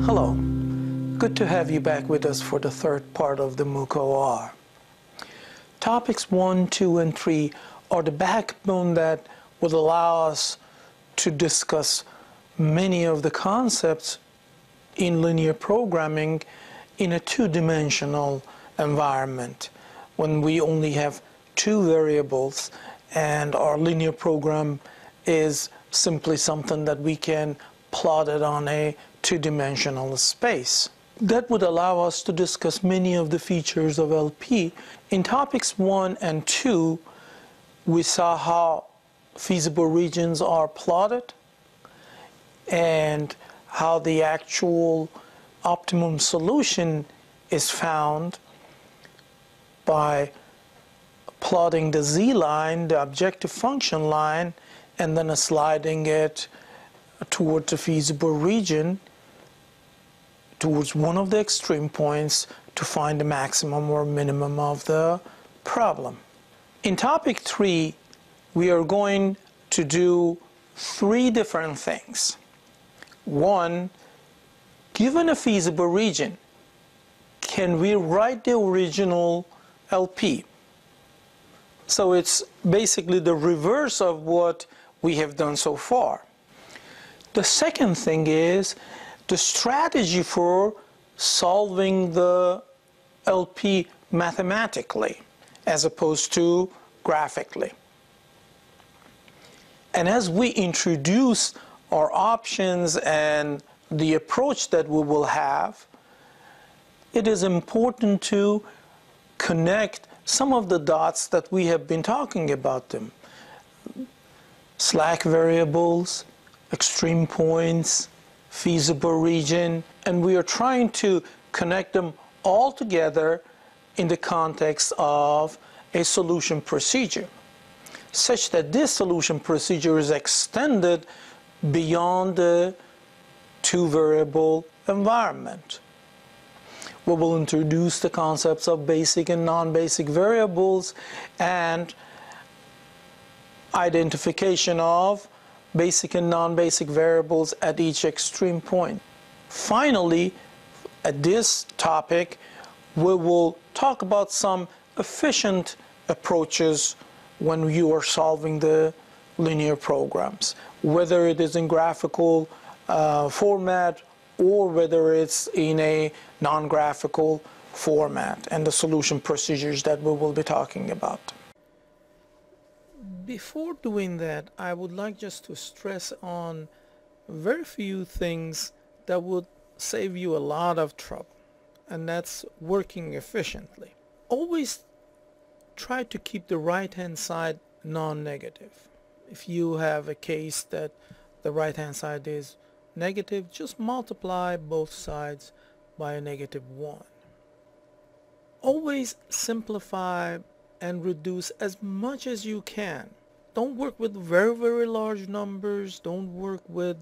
Hello, good to have you back with us for the third part of the MOOCOR. Topics 1, 2, and 3 are the backbone that would allow us to discuss many of the concepts in linear programming in a two-dimensional environment when we only have two variables and our linear program is simply something that we can plot it on a two-dimensional space. That would allow us to discuss many of the features of LP. In topics 1 and 2, we saw how feasible regions are plotted and how the actual optimum solution is found by plotting the z-line, the objective function line, and then sliding it towards the feasible region, towards one of the extreme points to find the maximum or minimum of the problem. In topic 3, we are going to do 3 different things. 1, given a feasible region, can we write the original LP? So it's basically the reverse of what we have done so far. The second thing is the strategy for solving the LP mathematically as opposed to graphically. And as we introduce our options and the approach that we will have, it is important to connect some of the dots that we have been talking about them. Slack variables, extreme points, feasible region, and we are trying to connect them all together in the context of a solution procedure, such that this solution procedure is extended beyond the two-variable environment. We will introduce the concepts of basic and non-basic variables and identification of basic and non-basic variables at each extreme point. Finally, at this topic, we will talk about some efficient approaches when you are solving the linear programs, whether it is in graphical format or whether it's in a non-graphical format, and the solution procedures that we will be talking about. Before doing that, I would like just to stress on very few things that would save you a lot of trouble, and that's working efficiently. Always try to keep the right-hand side non-negative. If you have a case that the right-hand side is negative, just multiply both sides by a -1. Always simplify and reduce as much as you can. Don't work with very large numbers. Don't work with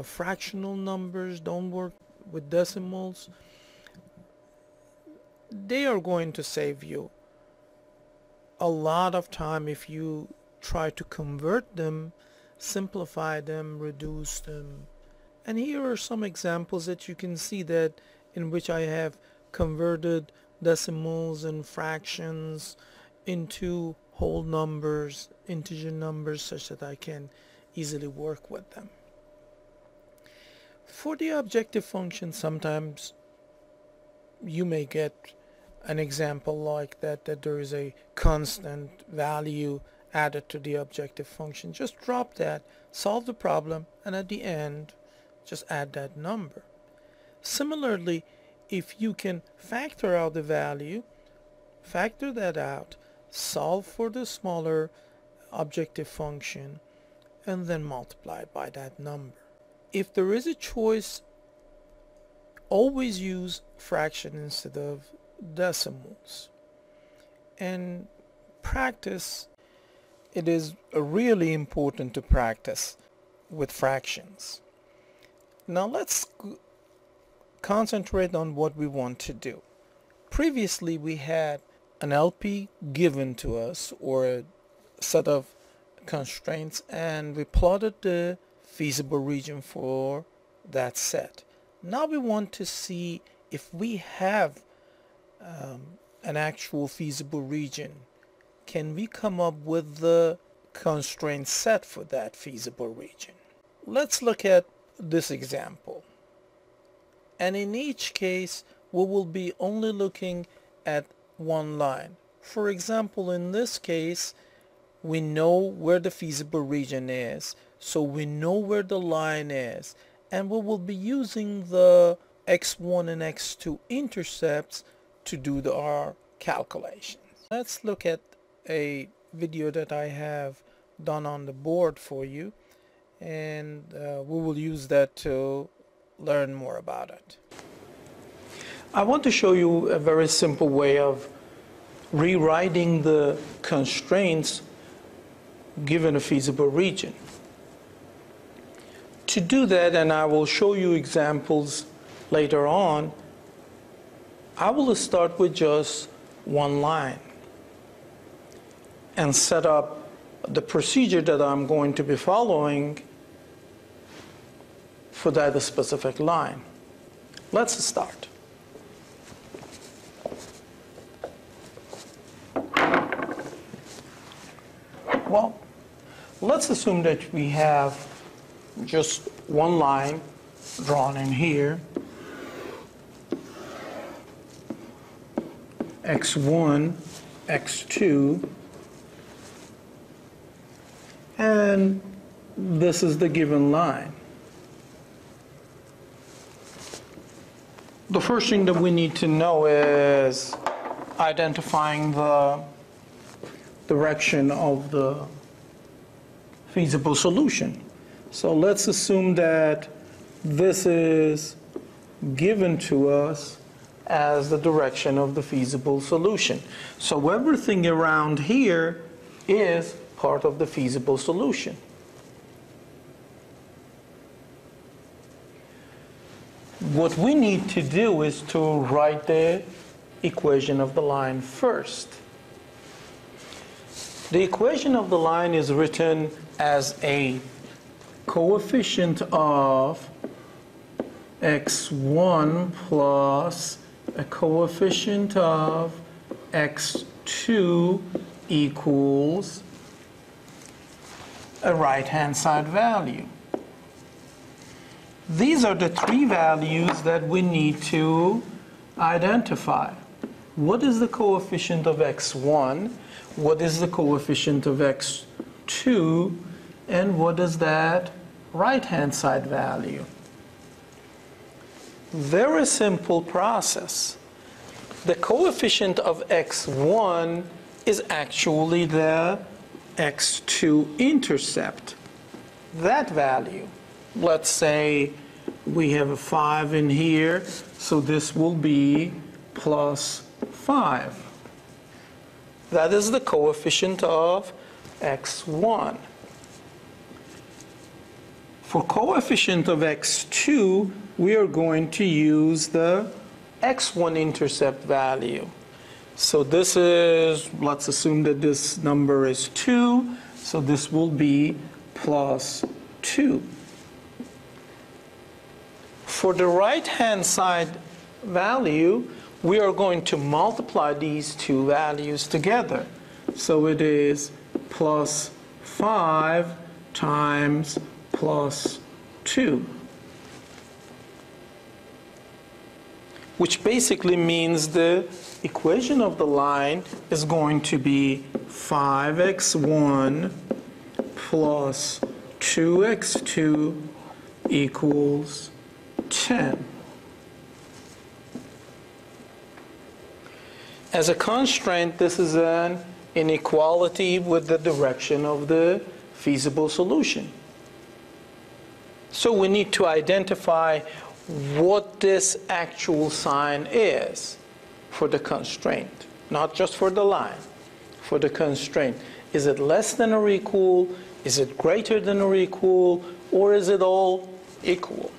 fractional numbers. Don't work with decimals. They are going to save you a lot of time if you try to convert them, simplify them, reduce them. And here are some examples that you can see that in which I have converted decimals and fractions into whole numbers, integer numbers, such that I can easily work with them. For the objective function, sometimes you may get an example like that there is a constant value added to the objective function. Just drop that, solve the problem, and at the end just add that number. Similarly, if you can factor out the value, factor that out, solve for the smaller objective function, and then multiply by that number. If there is a choice, always use fraction instead of decimals. And practice, it is really important to practice with fractions. Now let's concentrate on what we want to do. Previously we had an LP given to us, or a set of constraints, and we plotted the feasible region for that set. Now we want to see if we have an actual feasible region. Can we come up with the constraint set for that feasible region? Let's look at this example. And in each case, we will be only looking at one line. For example, in this case, we know where the feasible region is, so we know where the line is, and we will be using the x1 and x2 intercepts to do our calculations. Let's look at a video that I have done on the board for you, and we will use that to learn more about it. I want to show you a very simple way of rewriting the constraints given a feasible region. To do that, and I will show you examples later on, I will start with just one line and set up the procedure that I'm going to be following for that specific line. Let's start. Well, let's assume that we have just one line drawn in here, x1, x2, and this is the given line. The first thing that we need to know is identifying the direction of the feasible solution. So let's assume that this is given to us as the direction of the feasible solution. So everything around here is part of the feasible solution. What we need to do is to write the equation of the line first. The equation of the line is written as a coefficient of x1 plus a coefficient of x2 equals a right-hand side value. These are the three values that we need to identify. What is the coefficient of x1? What is the coefficient of x2? And what is that right-hand side value? Very simple process. The coefficient of x1 is actually the x2 intercept. That value. Let's say we have a 5 in here, so this will be plus 5. That is the coefficient of x1. For coefficient of x2, we are going to use the x1 intercept value. So this is, let's assume that this number is 2, so this will be plus 2. For the right-hand side value, we are going to multiply these two values together. So it is plus 5 times plus 2. Which basically means the equation of the line is going to be 5x1 plus 2x2 equals 10. As a constraint, this is an inequality with the direction of the feasible solution. So we need to identify what this actual sign is for the constraint, not just for the line, for the constraint. Is it less than or equal? Is it greater than or equal? Or is it all equal?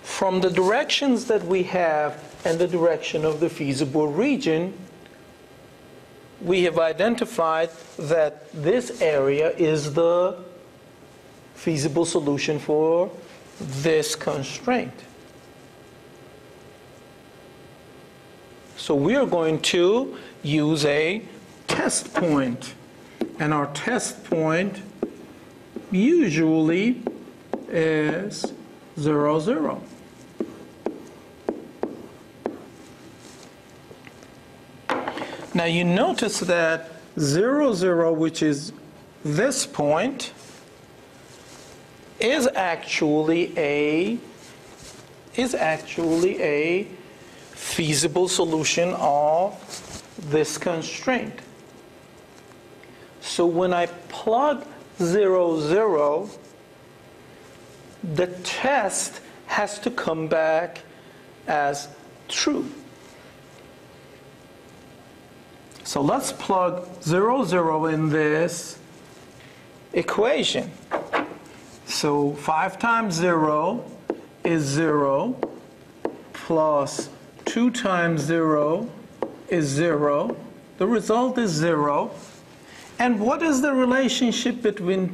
From the directions that we have and the direction of the feasible region, we have identified that this area is the feasible solution for this constraint. So we are going to use a test point, and our test point usually is 0, 0. Now you notice that 0, 0, which is this point, is actually a feasible solution of this constraint. So when I plug 0, 0, the test has to come back as true. So let's plug 0, 0 in this equation. So 5 times 0 is 0, plus 2 times 0 is 0. The result is 0. And what is the relationship between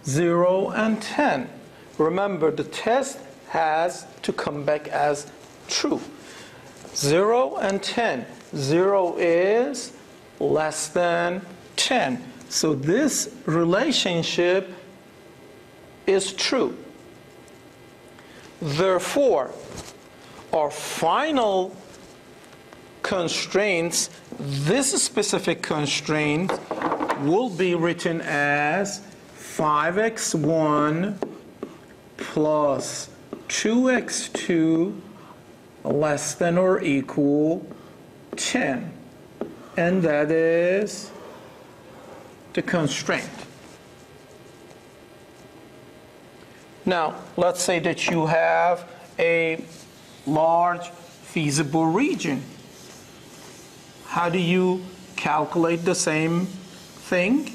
0 and 10? Remember, the test has to come back as true. 0 and 10. 0 is less than 10. So this relationship is true. Therefore, our final constraints, this specific constraint will be written as 5x1 plus 2x2 less than or equal 10. And that is the constraint. Now, let's say that you have a large feasible region. How do you calculate the same thing?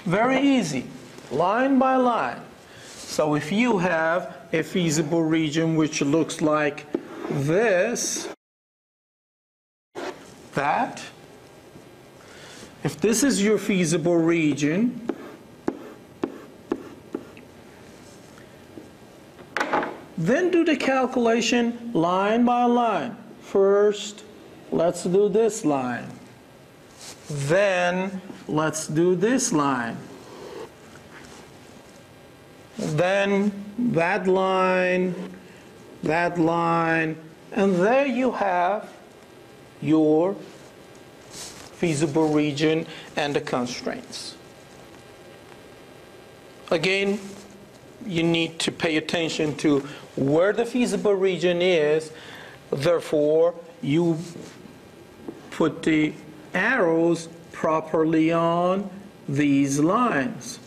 Very easy, line by line. So if you have a feasible region which looks like this, that, if this is your feasible region, then do the calculation line by line. First, let's do this line. Then, let's do this line. Then, that line, and there you have your feasible region and the constraints. Again, you need to pay attention to where the feasible region is. Therefore, you put the arrows properly on these lines.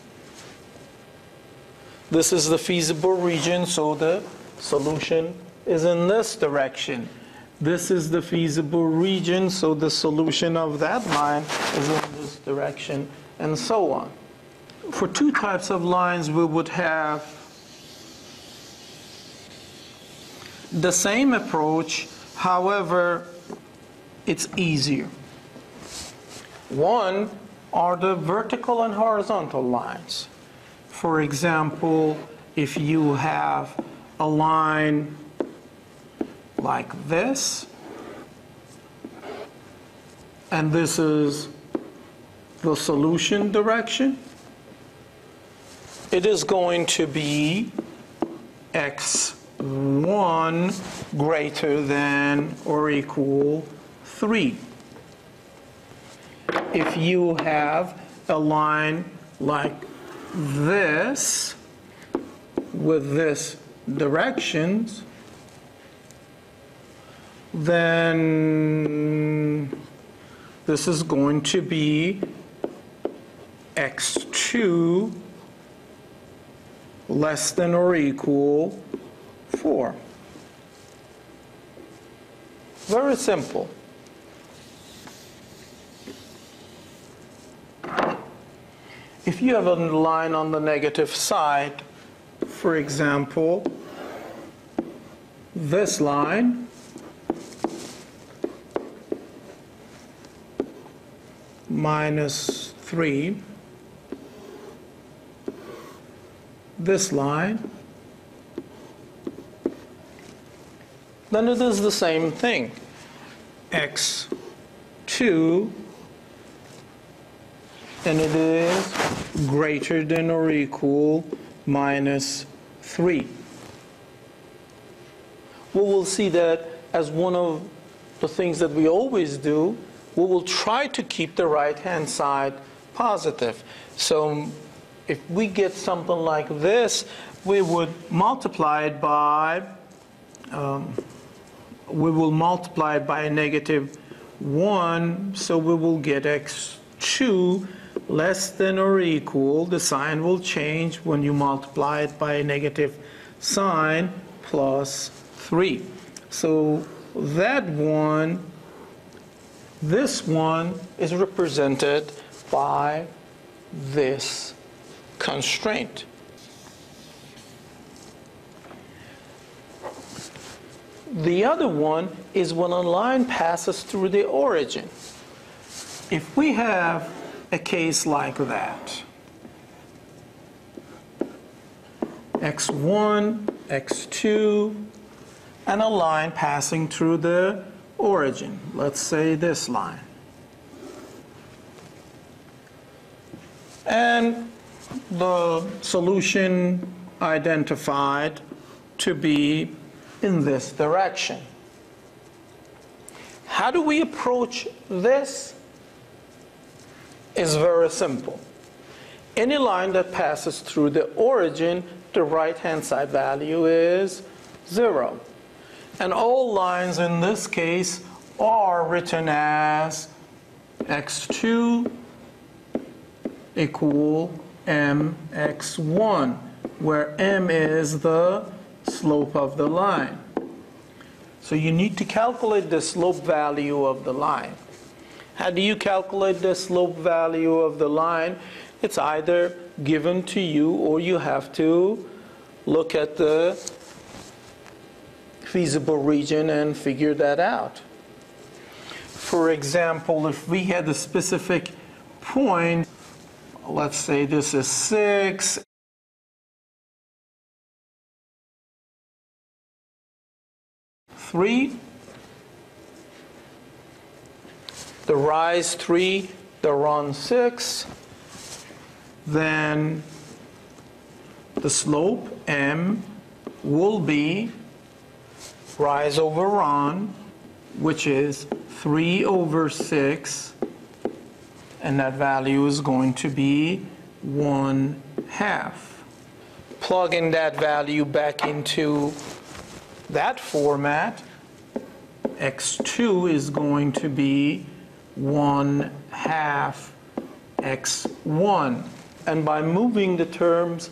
This is the feasible region, so the solution is in this direction. This is the feasible region, so the solution of that line is in this direction, and so on. For two types of lines, we would have the same approach, however, it's easier. One are the vertical and horizontal lines. For example, if you have a line like this, and this is the solution direction, it is going to be x1 greater than or equal 3. If you have a line like this with this directions, then this is going to be x2 less than or equal 4. Very simple. If you have a line on the negative side, for example, this line, -3, this line, then it is the same thing. x2, and it is greater than or equal minus 3. We will see that as one of the things that we always do. We will try to keep the right-hand side positive. So if we get something like this, we would multiply it by, we will multiply it by a negative 1, so we will get x2 less than or equal, the sign will change when you multiply it by a negative sign, plus 3. So that one, this one is represented by this constraint. The other one is when a line passes through the origin. If we have a case like that, x1, x2, and a line passing through the origin, let's say this line. And the solution identified to be in this direction. How do we approach this? It's very simple. Any line that passes through the origin, the right-hand side value is 0. And all lines in this case are written as x2 equal mx1, where m is the slope of the line. So you need to calculate the slope value of the line. How do you calculate the slope value of the line? It's either given to you or you have to look at the feasible region and figure that out. For example, if we had a specific point, let's say this is 6, the rise 3, the run 6, then the slope m will be rise over run, which is 3 over 6, and that value is going to be 1/2. Plug in that value back into that format. x2 is going to be 1/2 x1. And by moving the terms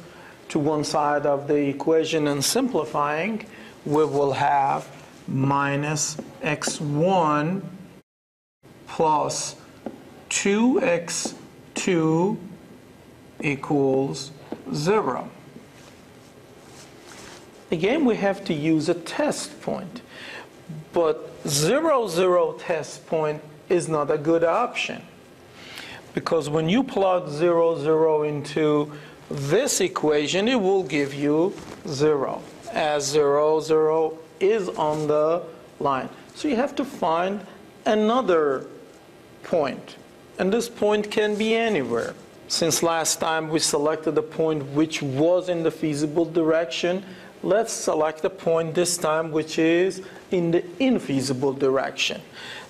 to one side of the equation and simplifying, we will have minus x1 plus 2x2 equals 0. Again, we have to use a test point. But 0, 0 test point is not a good option. Because when you plug 0, 0 into this equation, it will give you 0, as 0, 0 is on the line. So you have to find another point. And this point can be anywhere. Since last time we selected a point which was in the feasible direction, let's select a point this time which is in the infeasible direction.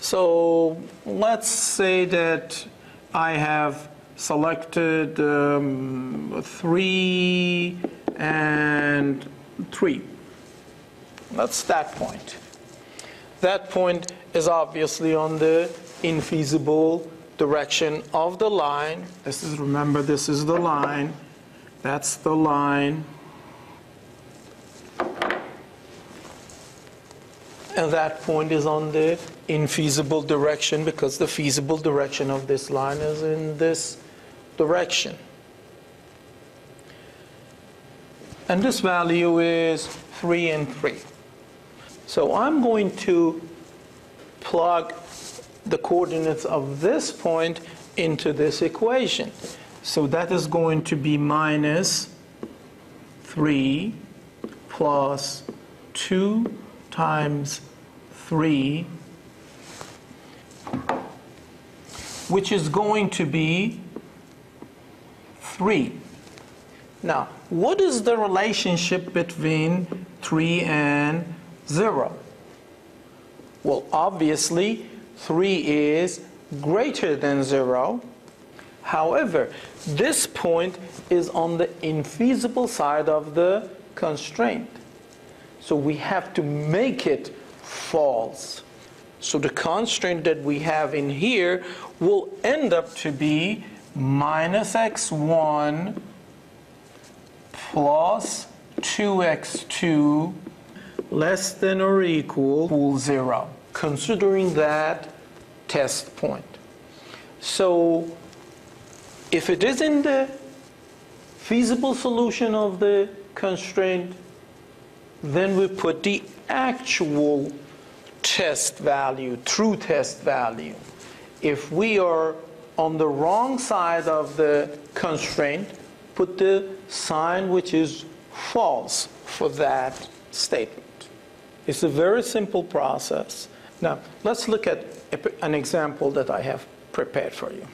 So let's say that I have selected 3 and 3. That's that point. That point is obviously on the infeasible direction of the line. This is, remember, this is the line. That's the line. And that point is on the infeasible direction because the feasible direction of this line is in this direction. And this value is 3 and 3. So I'm going to plug the coordinates of this point into this equation. So that is going to be minus 3 plus 2 times 3, which is going to be 3. Now, what is the relationship between 3 and 0? Well, obviously, 3 is greater than 0. However, this point is on the infeasible side of the constraint. So we have to make it false. So the constraint that we have in here will end up to be minus x1 plus 2x2 less than or equal 0, considering that test point. So if it is in the feasible solution of the constraint, then we put the actual test value, true test value. If we are on the wrong side of the constraint, put the sign which is false for that statement. It's a very simple process. Now, let's look at an example that I have prepared for you.